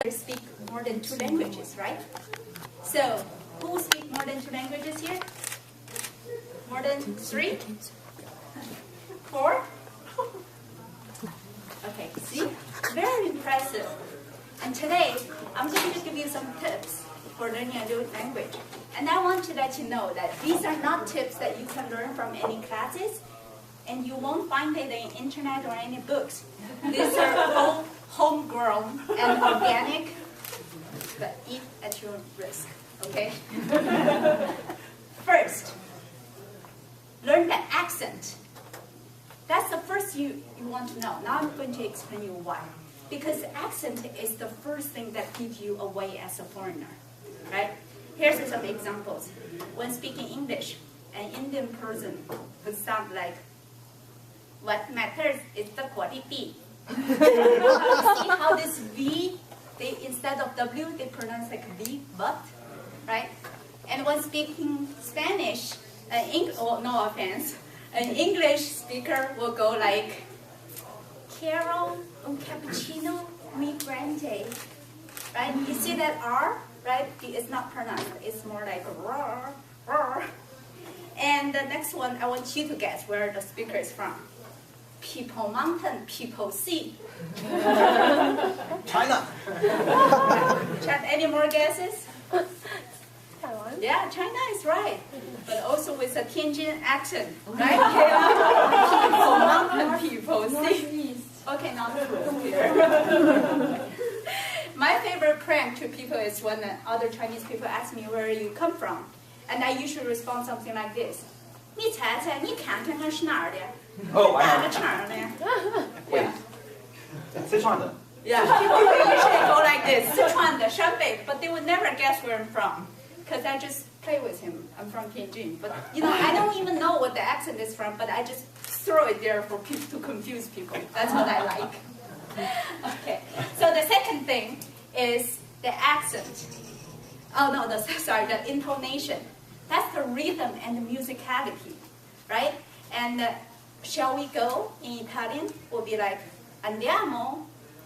speak more than 2 languages, right? So, who speak more than 2 languages here? More than 3? 4? Okay, see? Very impressive. And today, I'm going to give you some tips for learning a new language. And I want to let you know that these are not tips that you can learn from any classes, and you won't find it in internet or any books. These are all homegrown and organic, but eat at your risk, okay? First, learn the accent. That's the first you want to know. Now I'm going to explain you why. Because accent is the first thing that gives you away as a foreigner, right? Here's some examples. When speaking English, an Indian person would sound like, "What matters is the quality." See how this V, instead of W, they pronounce like V, but, right? And when speaking Spanish, no offense, an English speaker will go like, "Quiero un cappuccino muy grande," right? You see that R, right? It's not pronounced. It's more like roar, roar. And the next one, I want you to guess where the speaker is from. People mountain, people sea. China. Any more guesses? Taiwan. Yeah, China is right, but also with a Tianjin accent, right? People mountain, people sea. Okay, not true here. My favorite prank to people is when other Chinese people ask me where you come from, and I usually respond something like this: 你猜猜，你看看看是哪儿的？ Oh, 哪个城儿的？ Wait. Sichuan. Yeah, people usually go like this, Sichuan, the Shanbei, but they would never guess where I'm from, because I just play with him. I'm from Tianjin, but I don't even know what the accent is from, but I just throw it there for people to confuse people. That's what I like. Okay, so the second thing is the accent. Oh no, the intonation. That's the rhythm and the musicality, right? And shall we go in Italian will be like andiamo,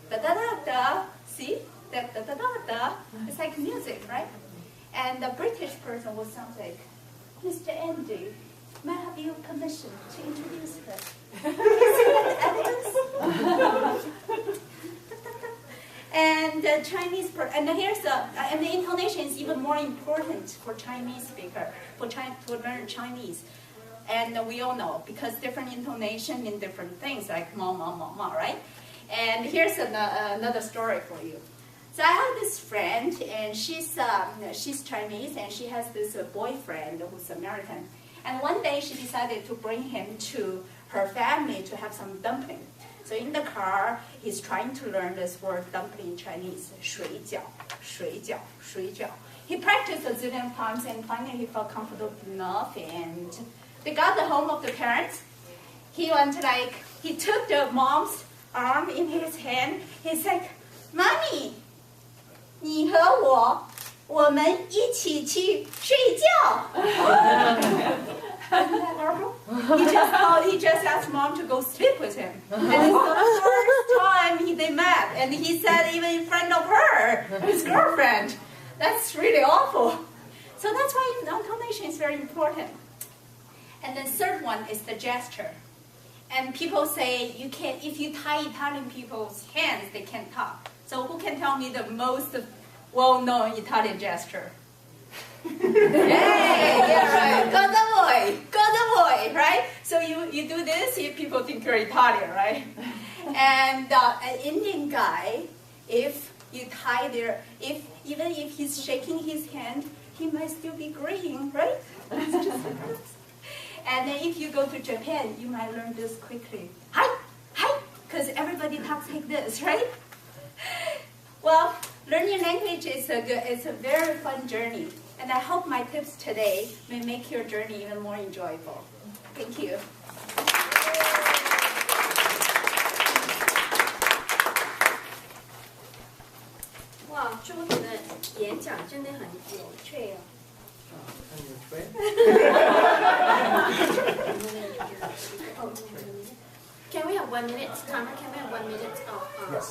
da da da da. See, da da da da da. It's like music, right? And the British person will sound like, "Mr. Andy, may I have your permission to introduce her?" See that elegance? And the Chinese and the intonation is even more important for Chinese speaker to learn Chinese. And we all know, because different intonation in different things, like ma ma ma ma, right? And here's another story for you. So I have this friend, and she's Chinese, and she has this boyfriend who's American. And one day she decided to bring him to her family to have some dumpling. So in the car, he's trying to learn this word dumpling in Chinese, 水饺, 水饺, 水饺. He practiced a zillion times, and finally he felt comfortable enough, and they got the home of the parents. He took the mom's arm in his hand. He's like, "Mommy, 你和我，我们一起去睡觉." Isn't that horrible? He just asked mom to go sleep with him. And it's the first time they met. And he said even in front of her, his girlfriend. That's really awful. So that's why intonation is very important. And the third one is the gesture. And people say if you tie Italian people's hands, they can't talk. So who can tell me the most well-known Italian gesture? Hey, yeah, right. Gotta boy, right? So you do this, people think you're Italian, right? And an Indian guy, if you tie even if he's shaking his hand, he might still be greeting, right? It's just like this. And then if you go to Japan, you might learn this quickly. Hi, hi, because everybody talks like this, right? Well, learning language is a very fun journey. And I hope my tips today may make your journey even more enjoyable. Thank you. Wow, 周你的演讲真的很有趣哦。Can we have 1 minute timer? Can we have 1 minute of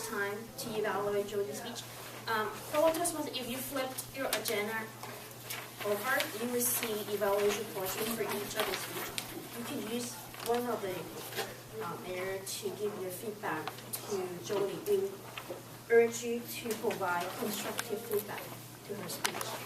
time to evaluate Jody's speech? For one test, if you flipped your agenda over, you will see evaluation portion for each of the speech. You can use one of the there to give your feedback to Jodie. We urge you to provide constructive feedback to her speech.